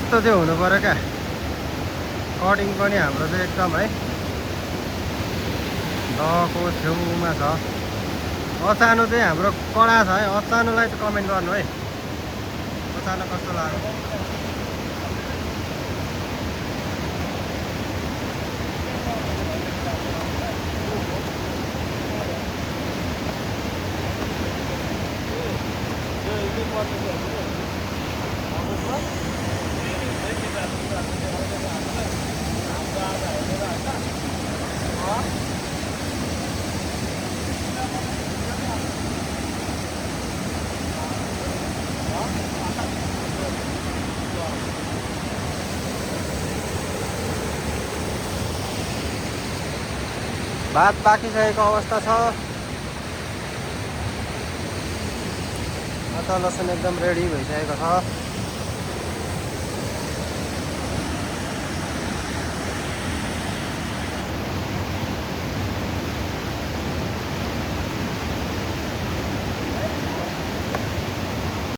यस्तो चाहिँ हुनु पर्यो क्या कटिङ पनि हाम्रो चाहिँ एकदम है दहको छेउमा छ अचानो चाहिँ हाम्रो कडा छ है अचानोलाई चाहिँ कमेन्ट गर्नु है अचानो कस्तो लाग्यो भात पाकिसकेको अवस्था छ अदुवा लसुन एकदम रेडी भइसकेको छ